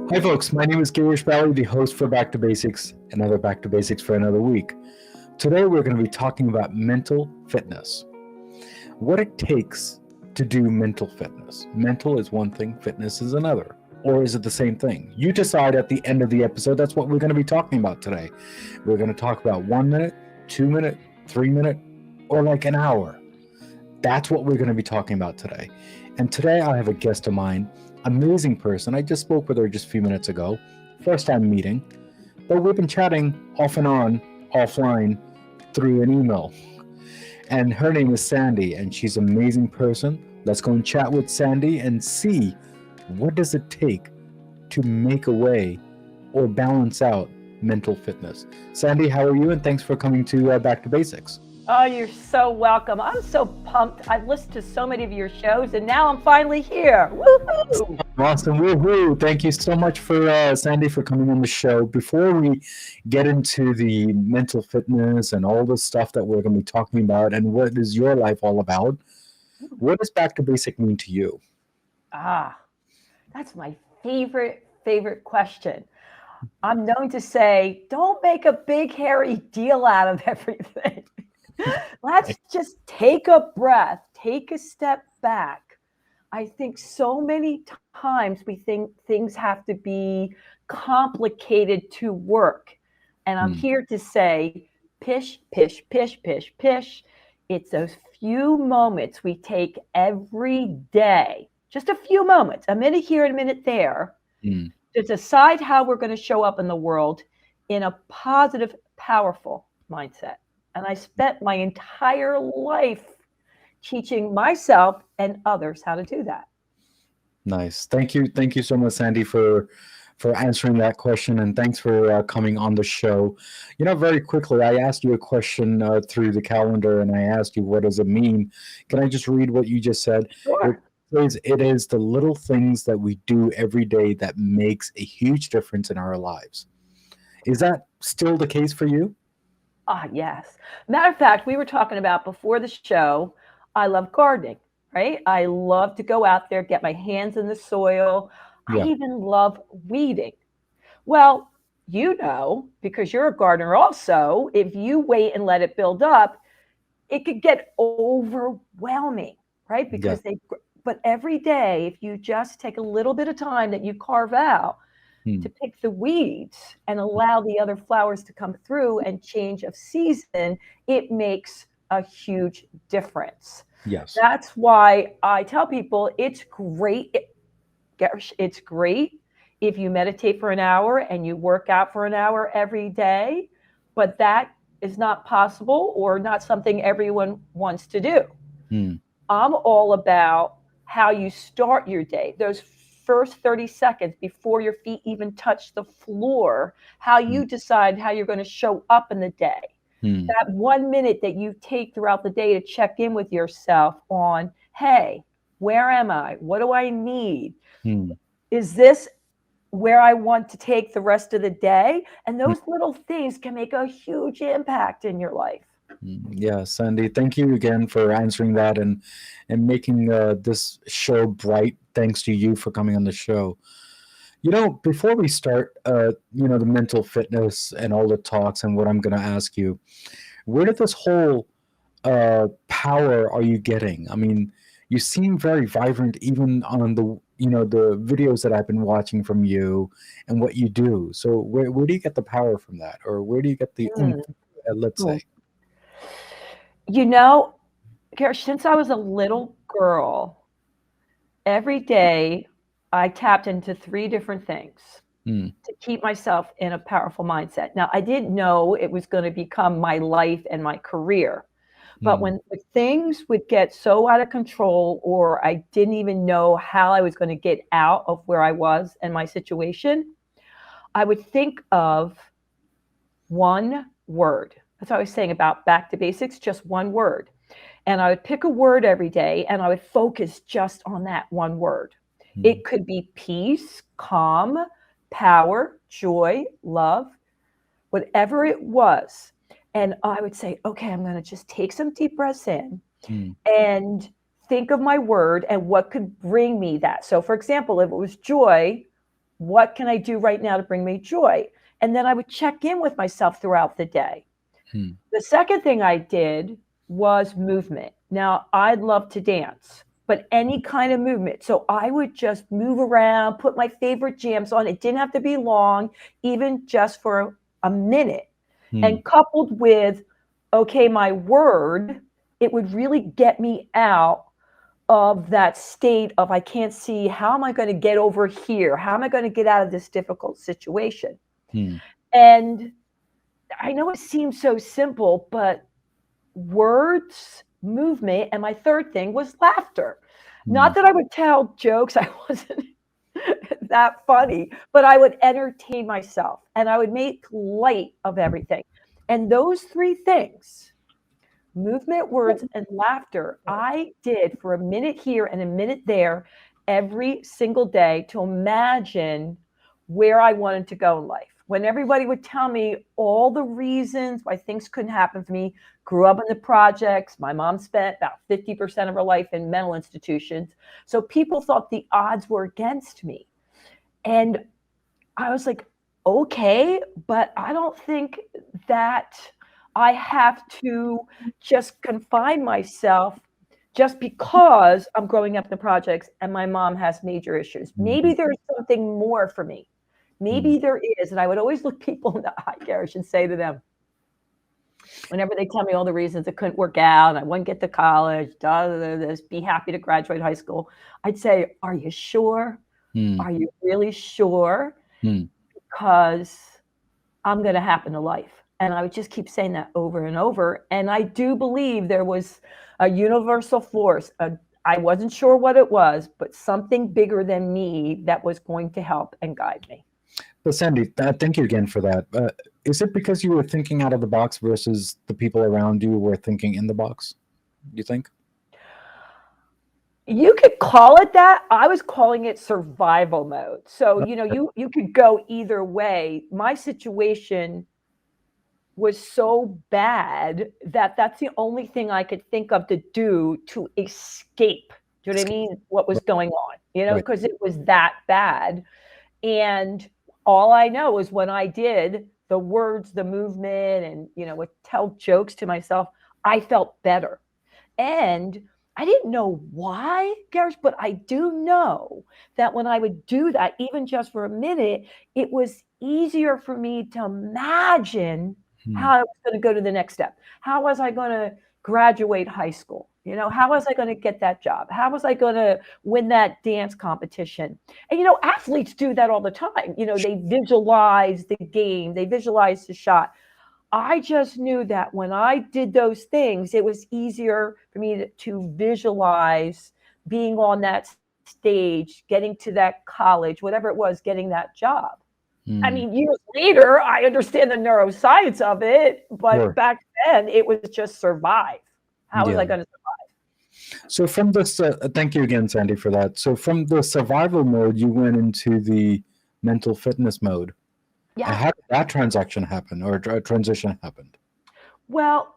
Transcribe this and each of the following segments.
Hi, folks. My name is Girish, the host for Back to Basics, another Back to Basics for another week. Today, we're going to be talking about mental fitness. What it takes to do mental fitness. Mental is one thing, fitness is another. Or is it the same thing? You decide at the end of the episode. That's what we're going to be talking about today. We're going to talk about 1 minute, 2 minute, 3 minute, or like an hour. That's what we're going to be talking about today. And today, I have a guest of mine. Amazing person. I just spoke with her just a few minutes ago. First time meeting. But we've been chatting off and on, offline, through an email. And her name is Sandy, and she's an amazing person. Let's go and chat with Sandy and see what does it take to make a way or balance out mental fitness. Sandy, how are you? And thanks for coming to Back to Basics. Oh, you're so welcome. I'm so pumped. I've listened to so many of your shows, and now I'm finally here. Woohoo! Awesome. Woohoo. Thank you so much for Sandy for coming on the show. Before we get into the mental fitness and all the stuff that we're going to be talking about and what is your life all about, what does Back to Basic mean to you? That's my favorite question. I'm known to say, don't make a big, hairy deal out of everything. Let's just take a breath, take a step back. I think so many times we think things have to be complicated to work. And I'm here to say, pish, pish, pish, pish, pish. It's those few moments we take every day, just a few moments, a minute here and a minute there, to decide how we're going to show up in the world in a positive, powerful mindset. And I spent my entire life teaching myself and others how to do that. Nice. Thank you so much, Sandy, for answering that question, and thanks for coming on the show. You know, very quickly, I asked you a question through the calendar, and I asked you, what does it mean? Can I just read what you just said? Sure. It is the little things that we do every day that makes a huge difference in our lives. Is that still the case for you? Yes. Matter of fact, we were talking about before the show, I love gardening, right? I love to go out there, get my hands in the soil. I even love weeding. Well, you know, because you're a gardener also, if you wait and let it build up, it could get overwhelming, right? Because but every day, if you just take a little bit of time that you carve out to pick the weeds and allow the other flowers to come through and change of season, it makes a huge difference. Yes. That's why I tell people it's great. It's great if you meditate for an hour and you work out for an hour every day, but that is not possible or not something everyone wants to do. I'm all about how you start your day. Those first 30 seconds before your feet even touch the floor, how you decide how you're going to show up in the day. That 1 minute that you take throughout the day to check in with yourself on, hey, where am I? What do I need? Is this where I want to take the rest of the day? And those little things can make a huge impact in your life. Yeah, Sandy, thank you again for answering that and making this show bright. Thanks to you for coming on the show. You know, before we start, the mental fitness and all the talks and what I'm going to ask you, where did this whole power are you getting? I mean, you seem very vibrant even on the videos that I've been watching from you and what you do. So where do you get the power from that, or where do you get the let's say? You know, Girish, since I was a little girl, every day I tapped into 3 different things to keep myself in a powerful mindset. Now, I didn't know it was going to become my life and my career. But when things would get so out of control, or I didn't even know how I was going to get out of where I was and my situation, I would think of one word. That's what I was saying about Back to Basics, just one word. And I would pick a word every day and I would focus just on that one word. It could be peace, calm, power, joy, love, whatever it was. And I would say, okay, I'm going to just take some deep breaths in and think of my word and what could bring me that. So for example, if it was joy, what can I do right now to bring me joy? And then I would check in with myself throughout the day. The second thing I did was movement. Now, I'd love to dance, but any kind of movement. So I would just move around, put my favorite jams on. It didn't have to be long, even just for a minute. And coupled with, okay, my word, it would really get me out of that state of, I can't see, how am I going to get over here? How am I going to get out of this difficult situation? And I know it seems so simple, but words, movement, and my third thing was laughter. Not that I would tell jokes, I wasn't that funny, but I would entertain myself and I would make light of everything. And those three things, movement, words, and laughter, I did for a minute here and a minute there every single day to imagine where I wanted to go in life. When everybody would tell me all the reasons why things couldn't happen for me, grew up in the projects, my mom spent about 50% of her life in mental institutions. So people thought the odds were against me. And I was like, okay, but I don't think that I have to just confine myself just because I'm growing up in the projects and my mom has major issues. Maybe there's something more for me. Maybe there is. And I would always look people in the eye, Girish, and say to them, whenever they tell me all the reasons it couldn't work out, I wouldn't get to college, this, be happy to graduate high school, I'd say, are you sure? Are you really sure? Because I'm going to happen to life. And I would just keep saying that over and over. And I do believe there was a universal force. I wasn't sure what it was, but something bigger than me that was going to help and guide me. But Sandy, thank you again for that. Is it because you were thinking out of the box versus the people around you were thinking in the box, you think? You could call it that. I was calling it survival mode. So, you could go either way. My situation was so bad that that's the only thing I could think of to do to escape. Do you know what I mean? What was going on, because it was that bad. And all I know is when I did the words, the movement, and, would tell jokes to myself, I felt better. And I didn't know why, Girish, but I do know that when I would do that, even just for a minute, it was easier for me to imagine how I was going to go to the next step. How was I going to graduate high school? How was I going to get that job? How was I going to win that dance competition? And, athletes do that all the time. They visualize the game, they visualize the shot. I just knew that when I did those things, it was easier for me to visualize being on that stage, getting to that college, whatever it was, getting that job. I mean, years later, I understand the neuroscience of it, but back then it was just survive. How was I going to survive? So from this, thank you again, Sandy, for that. So from the survival mode, you went into the mental fitness mode. Yeah. How did that transition happen? Well,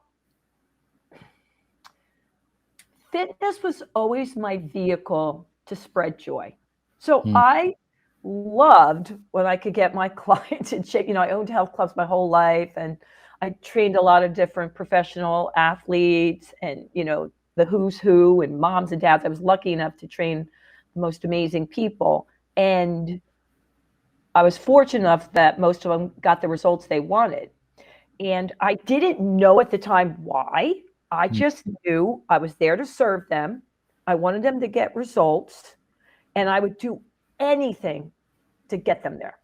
fitness was always my vehicle to spread joy. So I loved when I could get my clients in shape. I owned health clubs my whole life, and I trained a lot of different professional athletes and, the who's who and moms and dads. I was lucky enough to train the most amazing people. And I was fortunate enough that most of them got the results they wanted. And I didn't know at the time why. I just knew I was there to serve them. I wanted them to get results, and I would do anything to get them there.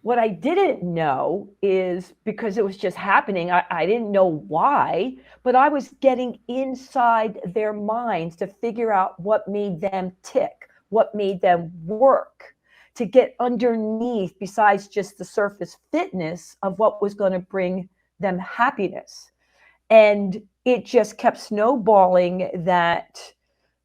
What I didn't know is, because it was just happening, I didn't know why, but I was getting inside their minds to figure out what made them tick, what made them work, to get underneath, besides just the surface fitness, of what was going to bring them happiness. And it just kept snowballing that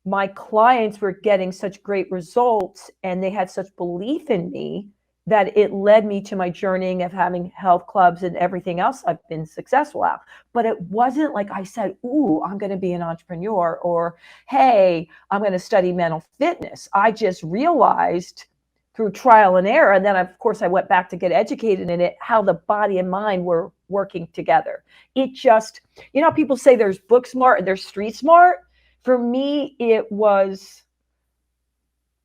my clients were getting such great results and they had such belief in me that it led me to my journey of having health clubs and everything else I've been successful at. But it wasn't like I said, ooh, I'm going to be an entrepreneur, or, hey, I'm going to study mental fitness. I just realized through trial and error. And then, of course, I went back to get educated in it, how the body and mind were working together. It just, people say there's book smart and there's street smart. For me, it was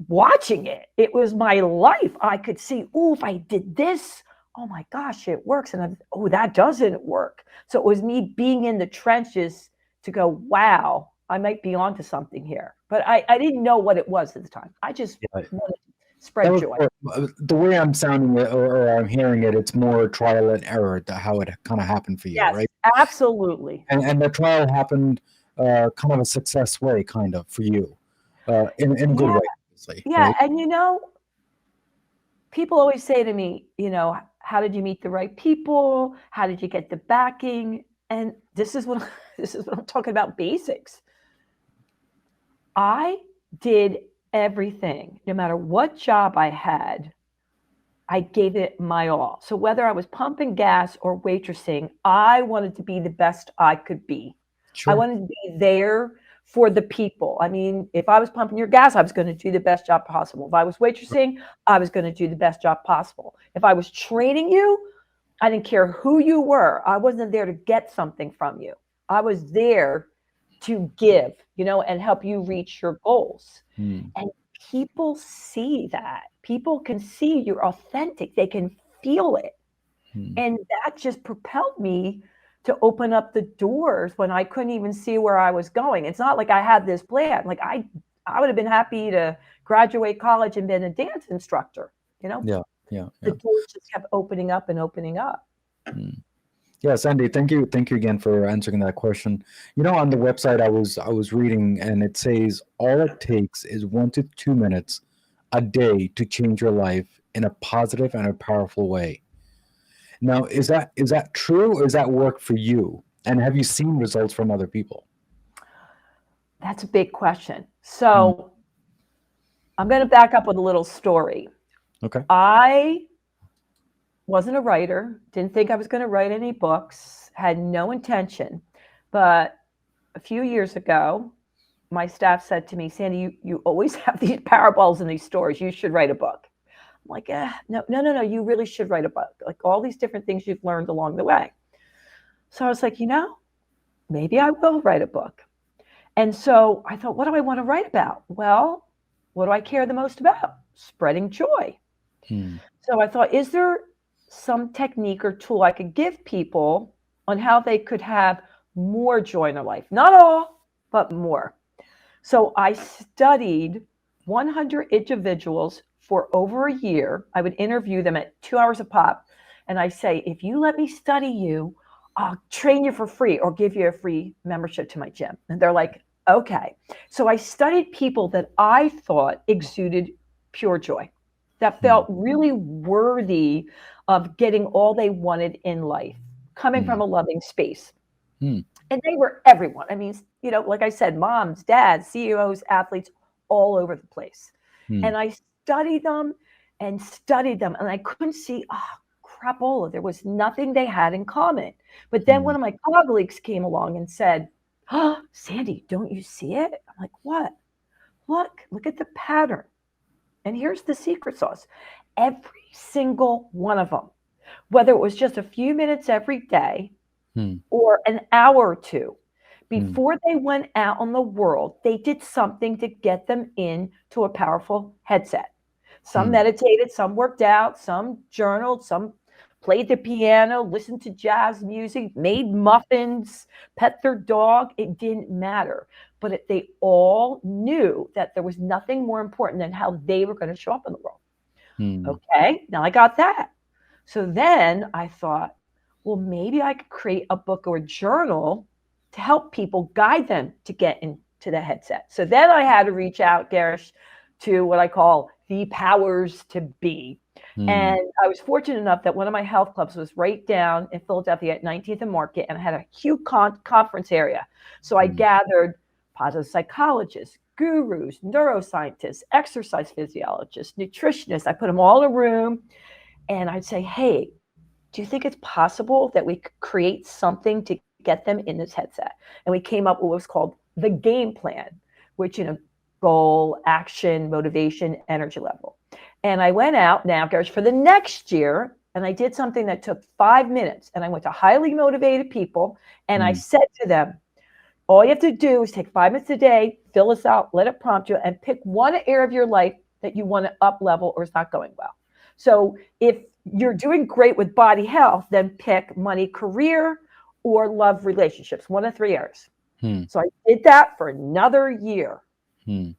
watching it. It was my life. I could see, if I did this, oh my gosh, it works. And that doesn't work. So it was me being in the trenches to go, wow, I might be onto something here. But I didn't know what it was at the time. I just wanted to spread joy. The way I'm sounding it or I'm hearing it, it's more trial and error, how it kind of happened for you, yes, right? Absolutely. And the trial happened kind of a success way, kind of, for you, in a good way, obviously. Yeah, right? and people always say to me, how did you meet the right people? How did you get the backing? And this is what I'm talking about, basics. I did everything, no matter what job I had, I gave it my all. So whether I was pumping gas or waitressing, I wanted to be the best I could be. Sure. I wanted to be there for the people. I mean, if I was pumping your gas, I was going to do the best job possible. If I was waitressing, I was going to do the best job possible. If I was training you, I didn't care who you were. I wasn't there to get something from you. I was there to give, and help you reach your goals. And people see that. People can see you're authentic. They can feel it. And that just propelled me to open up the doors when I couldn't even see where I was going. It's not like I had this plan. Like I would have been happy to graduate college and been a dance instructor, Yeah. The doors just kept opening up and opening up. Yeah, Sandy, thank you again for answering that question. On the website I was reading, and it says all it takes is 1 to 2 minutes a day to change your life in a positive and a powerful way. Now, is that true, or does that work for you? And have you seen results from other people? That's a big question. So I'm going to back up with a little story. Okay. I wasn't a writer, didn't think I was going to write any books, had no intention. But a few years ago, my staff said to me, Sandy, you always have these parables and these stories. You should write a book. I'm like, no, you really should write a book. Like all these different things you've learned along the way. So I was like, maybe I will write a book. And so I thought, what do I want to write about? Well, what do I care the most about? Spreading joy. So I thought, is there some technique or tool I could give people on how they could have more joy in their life? Not all, but more. So I studied 100 individuals for over a year. I would interview them at 2 hours a pop. And I say, if you let me study you, I'll train you for free or give you a free membership to my gym. And they're like, okay. So I studied people that I thought exuded pure joy, that felt really worthy of getting all they wanted in life, coming from a loving space. And they were everyone. I mean, like I said, moms, dads, CEOs, athletes, all over the place. And I studied them, and I couldn't see, crapola. There was nothing they had in common. But then one of my colleagues came along and said, Sandy, don't you see it? I'm like, what? Look at the pattern. And here's the secret sauce. Every single one of them, whether it was just a few minutes every day or an hour or two, before they went out on the world, they did something to get them into a powerful headset. Some meditated, some worked out, some journaled, some played the piano, listened to jazz music, made muffins, pet their dog. It didn't matter. But they all knew that there was nothing more important than how they were going to show up in the world. Okay, now I got that. So then I thought, well, maybe I could create a book or a journal to help people, guide them to get into the headset. So then I had to reach out, Girish, to what I call the powers to be. And I was fortunate enough that one of my health clubs was right down in Philadelphia at 19th and Market, and I had a huge conference area. So I gathered positive psychologists, gurus, neuroscientists, exercise physiologists, nutritionists. I put them all in a room, and I'd say, hey, do you think it's possible that we could create something to get them in this headset? And we came up with what was called the game plan, which, goal, action, motivation, energy level. And I went out now, Girish, for the next year, and I did something that took 5 minutes. And I went to highly motivated people, and I said to them, all you have to do is take 5 minutes a day, fill this out, let it prompt you, and pick one area of your life that you want to up level or is not going well. So if you're doing great with body health, then pick money, career, or love, relationships, one of 3 areas. So I did that for another year, and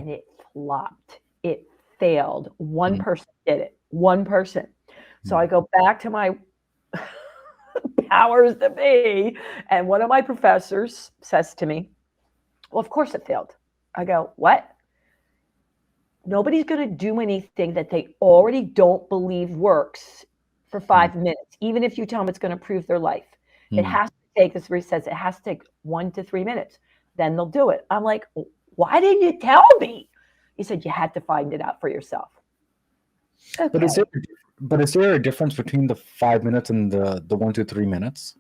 it flopped. It failed. One person did it. One person. So I go back to my powers that be, and one of my professors says to me, well, of course it failed. I go, what? Nobody's going to do anything that they already don't believe works for 5 minutes, even if you tell them it's going to improve their life. It has to take, this is where he says, it has to take 1 to 3 minutes. Then they'll do it. I'm like, why didn't you tell me? He said, you had to find it out for yourself. Okay. But is there a difference between the 5 minutes and the 1 to 3 minutes?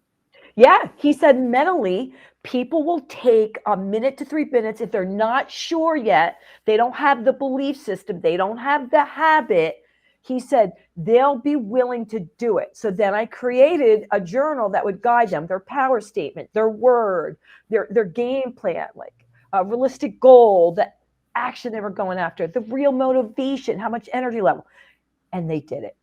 Yeah, he said mentally, people will take 1 minute to 3 minutes if they're not sure yet. They don't have the belief system. They don't have the habit. He said they'll be willing to do it. So then I created a journal that would guide them, their power statement, their word, their game plan, like a realistic goal, the action they were going after, the real motivation, how much energy level. And they did it.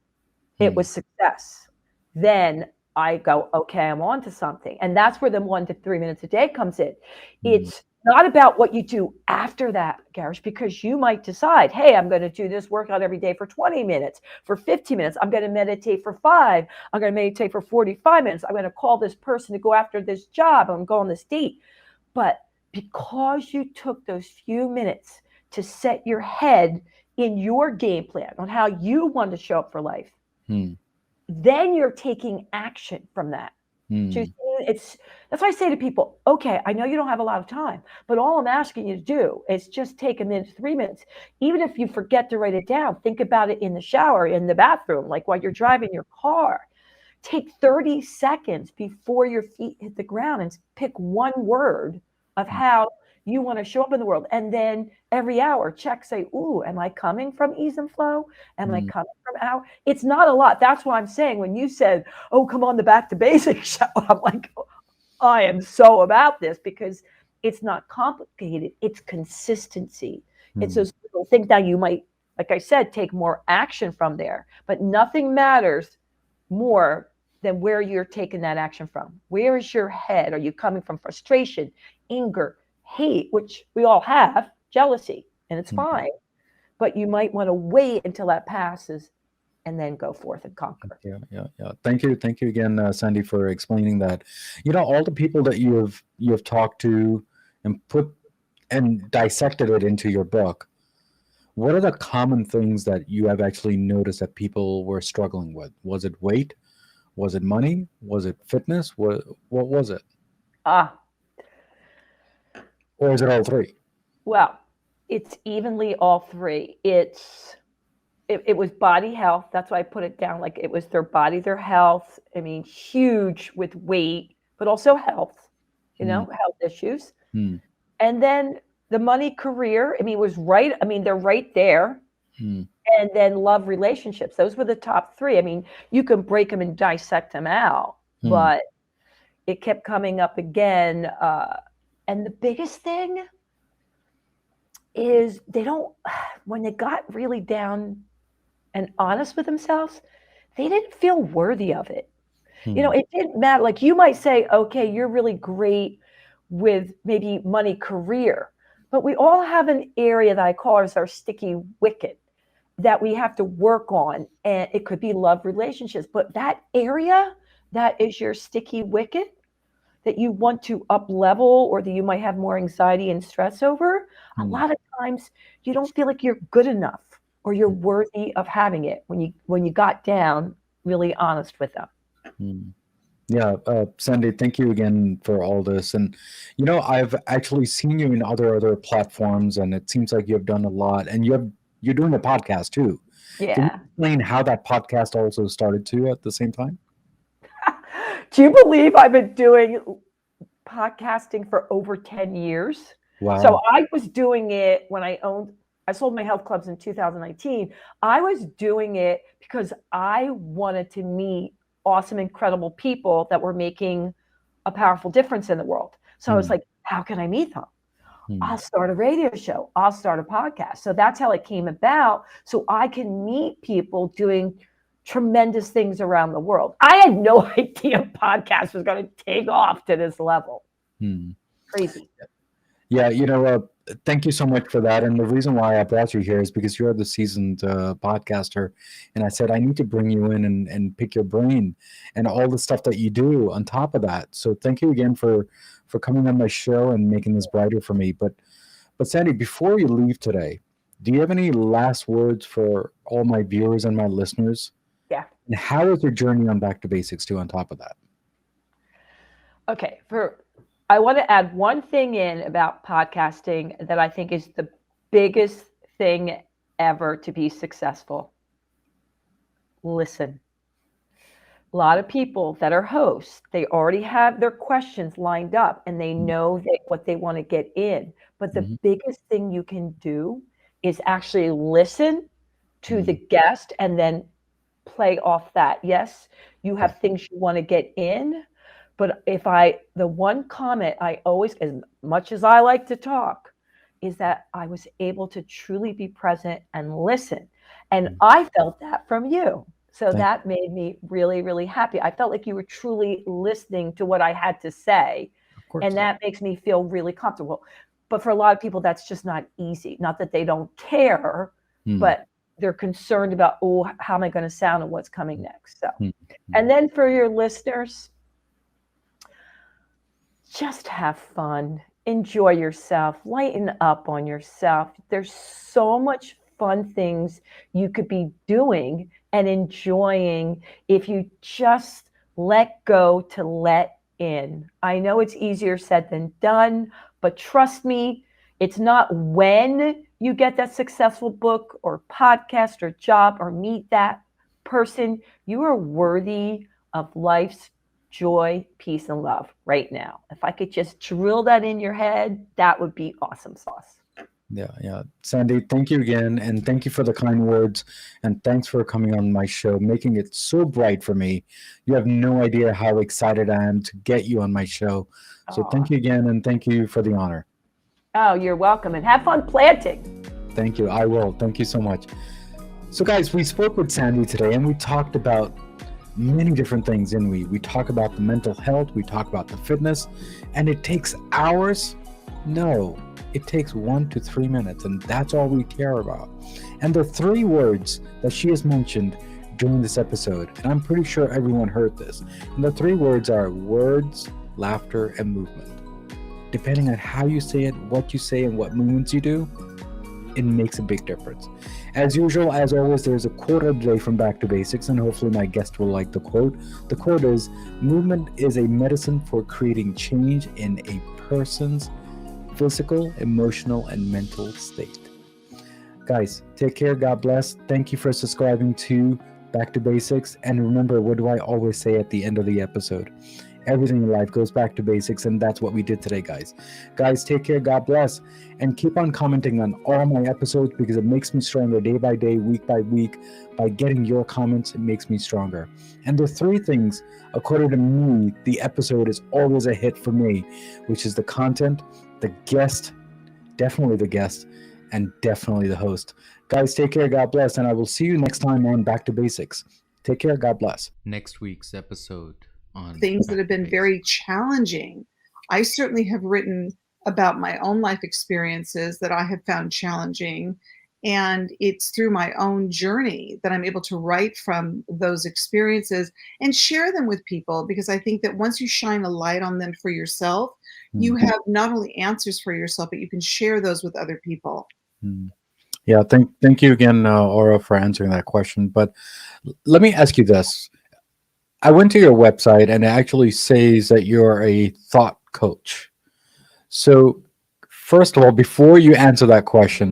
It was success. Then I go, okay, I'm on to something. And that's where the 1 to 3 minutes a day comes in. It's not about what you do after that, Girish, because you might decide, hey, I'm going to do this workout every day for 20 minutes, for 15 minutes. I'm going to meditate for 5. I'm going to meditate for 45 minutes. I'm going to call this person to go after this job. I'm going on this date. But because you took those few minutes to set your head in your game plan on how you want to show up for life, then you're taking action from that. That's why I say to people, okay, I know you don't have a lot of time, but all I'm asking you to do is just take 1 minute to 3 minutes. Even if you forget to write it down, think about it in the shower, in the bathroom, like while you're driving your car. Take 30 seconds before your feet hit the ground and pick one word of how you want to show up in the world. And then every hour check, say, ooh, am I coming from ease and flow? Am I coming from hour? It's not a lot. That's why I'm saying when you said, oh, come on the Back to Basics show, I'm like, I am so about this because it's not complicated. It's consistency. It's those little things that you might, like I said, take more action from there, but nothing matters more than where you're taking that action from. Where is your head? Are you coming from frustration, anger, hate, which we all have, jealousy, and it's fine, but you might want to wait until that passes and then go forth and conquer. Yeah. Thank you again, Sandy, for explaining that. All the people that you have talked to and put and dissected it into your book, what are the common things that you have actually noticed that people were struggling with? Was it weight? Was it money? Was it fitness? What was it? Or is it all three? Well, it's evenly all three. It was body health. That's why I put it down. Like it was their body, their health. I mean, huge with weight, but also health, health issues. And then the money, career. I mean, it was right. I mean, they're right there. And then love, relationships. Those were the top three. I mean, you can break them and dissect them out, but it kept coming up again. And the biggest thing is when they got really down and honest with themselves, they didn't feel worthy of it. It didn't matter. Like you might say, okay, you're really great with maybe money, career, but we all have an area that I call as our sticky wicket that we have to work on. And it could be love, relationships, but that area that is your sticky wicket that you want to up level or that you might have more anxiety and stress over, a lot of times you don't feel like you're good enough or you're worthy of having it when you got down really honest with them. Yeah, Sandy, thank you again for all this. And I've actually seen you in other platforms, and it seems like you've done a lot. And you're doing a podcast too. Yeah. Can you explain how that podcast also started too at the same time? Do you believe I've been doing podcasting for over 10 years? Wow. So I was doing it when I owned I sold my health clubs in 2019. I was doing it because I wanted to meet awesome, incredible people that were making a powerful difference in the world. So I was like, how can I meet them? I'll start a radio show. I'll start a podcast. So that's how it came about. So I can meet people doing tremendous things around the world. I had no idea podcast was going to take off to this level. Crazy. Yeah, thank you so much for that. And the reason why I brought you here is because you're the seasoned podcaster. And I said, I need to bring you in and pick your brain and all the stuff that you do on top of that. So thank you again for coming on my show and making this brighter for me. But Sandy, before you leave today, do you have any last words for all my viewers and my listeners? Yeah. And how is your journey on Back to Basics too on top of that? Okay. I want to add one thing in about podcasting that I think is the biggest thing ever to be successful. Listen. A lot of people that are hosts, they already have their questions lined up and they know what they want to get in. But the biggest thing you can do is actually listen to the guest and then play off that. Yes, you have things you want to get in. But the one comment I always, as much as I like to talk, is that I was able to truly be present and listen. And I felt that from you. So that made me really, really happy. I felt like you were truly listening to what I had to say. And that makes me feel really comfortable. But for a lot of people, that's just not easy. Not that they don't care, but they're concerned about, how am I going to sound and what's coming next? So, and then for your listeners, just have fun, enjoy yourself, lighten up on yourself. There's so much fun things you could be doing and enjoying if you just let go to let in. I know it's easier said than done, but trust me, it's not when you get that successful book or podcast or job or meet that person. You are worthy of life's joy, peace, and love right now. If I could just drill that in your head, that would be awesome sauce. Yeah. Sandy, thank you again. And thank you for the kind words. And thanks for coming on my show, making it so bright for me. You have no idea how excited I am to get you on my show. So thank you again. And thank you for the honor. Oh, you're welcome. And have fun planting. Thank you. I will. Thank you so much. So guys, we spoke with Sandy today and we talked about many different things. And we talk about the mental health. We talk about the fitness. And it takes hours? No. It takes 1 to 3 minutes, and that's all we care about. And the 3 words that she has mentioned during this episode, and I'm pretty sure everyone heard this, and the 3 words are words, laughter, and movement. Depending on how you say it, what you say, and what movements you do, it makes a big difference. As usual, as always, there's a quote of the day from Back to Basics, and hopefully my guest will like the quote. The quote is, "Movement is a medicine for creating change in a person's physical, emotional, and mental state." Guys, take care. God bless. Thank you for subscribing to Back to Basics. And remember, what do I always say at the end of the episode? Everything in life goes back to basics, and that's what we did today, guys. Guys, take care. God bless. And keep on commenting on all my episodes because it makes me stronger day by day, week by week. By getting your comments, it makes me stronger. And the 3 things, according to me, the episode is always a hit for me, which is the content, the guest, definitely the guest, and definitely the host. Guys, take care. God bless. And I will see you next time on Back to Basics. Take care. God bless. Next week's episode on things that have been very challenging. I certainly have written about my own life experiences that I have found challenging. And it's through my own journey that I'm able to write from those experiences and share them with people, because I think that once you shine a light on them for yourself, you have not only answers for yourself, but you can share those with other people. Yeah, thank you again, Aura, for answering that question. But let me ask you this. I went to your website and it actually says that you're a thought coach. So first of all, before you answer that question,